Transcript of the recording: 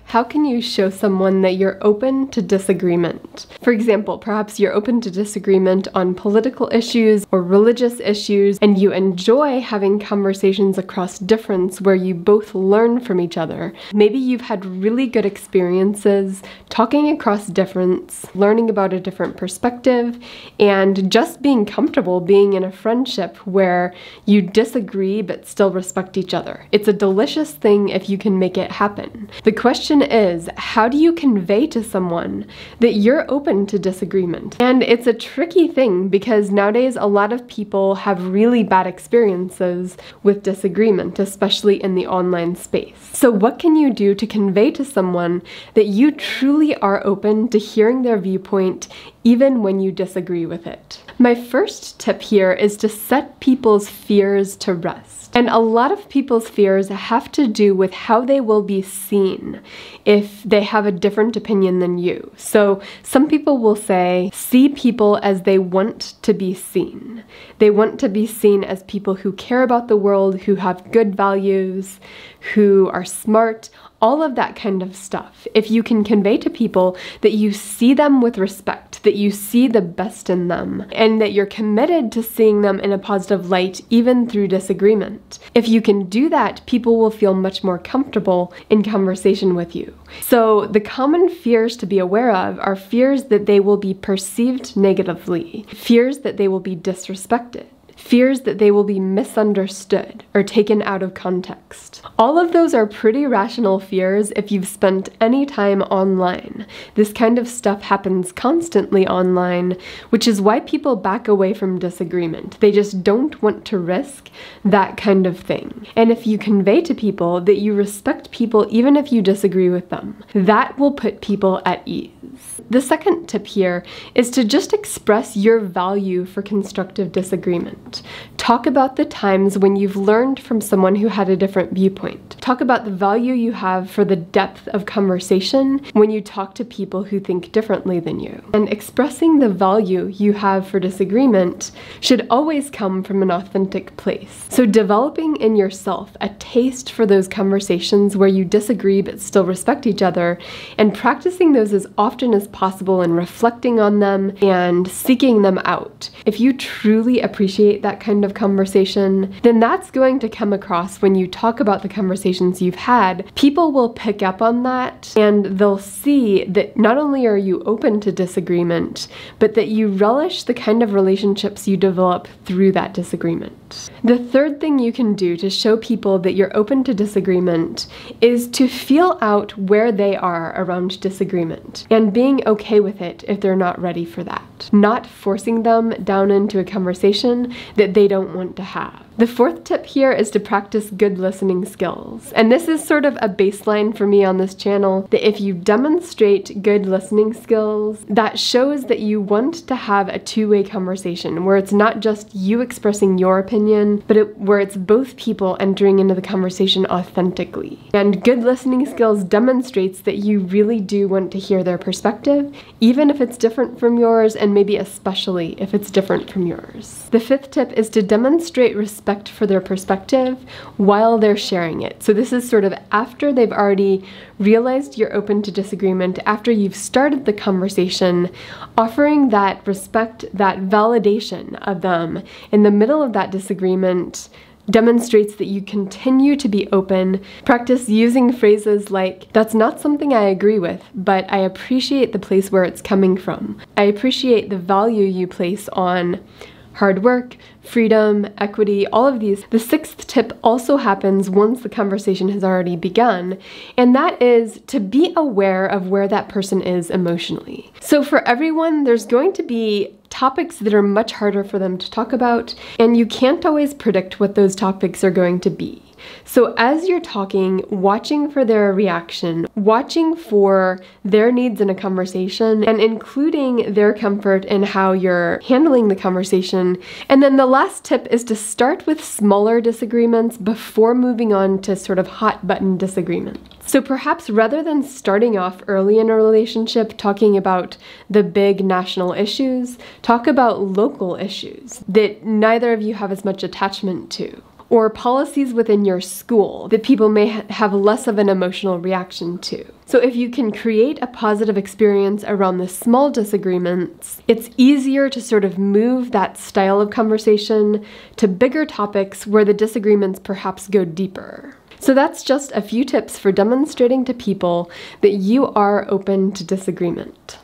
How can you show someone that you're open to disagreement? For example, perhaps you're open to disagreement on political issues or religious issues, and you enjoy having conversations across difference where you both learn from each other. Maybe you've had really good experiences talking across difference, learning about a different perspective, and just being comfortable being in a friendship where you disagree but still respect each other. It's a delicious thing if you can make it happen. The question is, how do you convey to someone that you're open to disagreement? And it's a tricky thing because nowadays a lot of people have really bad experiences with disagreement, especially in the online space. So what can you do to convey to someone that you truly are open to hearing their viewpoint even when you disagree with it? My first tip here is to set people's fears to rest. And a lot of people's fears have to do with how they will be seen if they have a different opinion than you. So some people will say, see people as they want to be seen. They want to be seen as people who care about the world, who have good values, who are smart, all of that kind of stuff. If you can convey to people that you see them with respect, that you see the best in them, and that you're committed to seeing them in a positive light, even through disagreement. If you can do that, people will feel much more comfortable in conversation with you. So the common fears to be aware of are fears that they will be perceived negatively, fears that they will be disrespected, fears that they will be misunderstood or taken out of context. All of those are pretty rational fears if you've spent any time online. This kind of stuff happens constantly online, which is why people back away from disagreement. They just don't want to risk that kind of thing. And if you convey to people that you respect people even if you disagree with them, that will put people at ease. The second tip here is to just express your value for constructive disagreement. Talk about the times when you've learned from someone who had a different viewpoint. Talk about the value you have for the depth of conversation when you talk to people who think differently than you. And expressing the value you have for disagreement should always come from an authentic place. So developing in yourself a taste for those conversations where you disagree but still respect each other, and practicing those as often as possible and reflecting on them and seeking them out. If you truly appreciate that kind of conversation, then that's going to come across when you talk about the conversations you've had. People will pick up on that and they'll see that not only are you open to disagreement, but that you relish the kind of relationships you develop through that disagreement. The third thing you can do to show people that you're open to disagreement is to feel out where they are around disagreement and being okay with it if they're not ready for that. Not forcing them down into a conversation that they don't want to have. The fourth tip here is to practice good listening skills. And this is sort of a baseline for me on this channel, that if you demonstrate good listening skills, that shows that you want to have a two-way conversation where it's not just you expressing your opinion, but where it's both people entering into the conversation authentically. And good listening skills demonstrates that you really do want to hear their perspective, even if it's different from yours, and maybe especially if it's different from yours. The fifth tip is to demonstrate respect for their perspective while they're sharing it. So this is sort of after they've already realized you're open to disagreement, after you've started the conversation, offering that respect, that validation of them in the middle of that disagreement demonstrates that you continue to be open. Practice using phrases like, that's not something I agree with, but I appreciate the place where it's coming from. I appreciate the value you place on hard work, freedom, equity, all of these. The sixth tip also happens once the conversation has already begun, and that is to be aware of where that person is emotionally. So for everyone, there's going to be topics that are much harder for them to talk about, and you can't always predict what those topics are going to be. So as you're talking, watching for their reaction, watching for their needs in a conversation, and including their comfort in how you're handling the conversation. And then the last tip is to start with smaller disagreements before moving on to sort of hot button disagreements. So perhaps rather than starting off early in a relationship talking about the big national issues, talk about local issues that neither of you have as much attachment to. or policies within your school that people may have less of an emotional reaction to. So if you can create a positive experience around the small disagreements, it's easier to sort of move that style of conversation to bigger topics where the disagreements perhaps go deeper. So that's just a few tips for demonstrating to people that you are open to disagreement.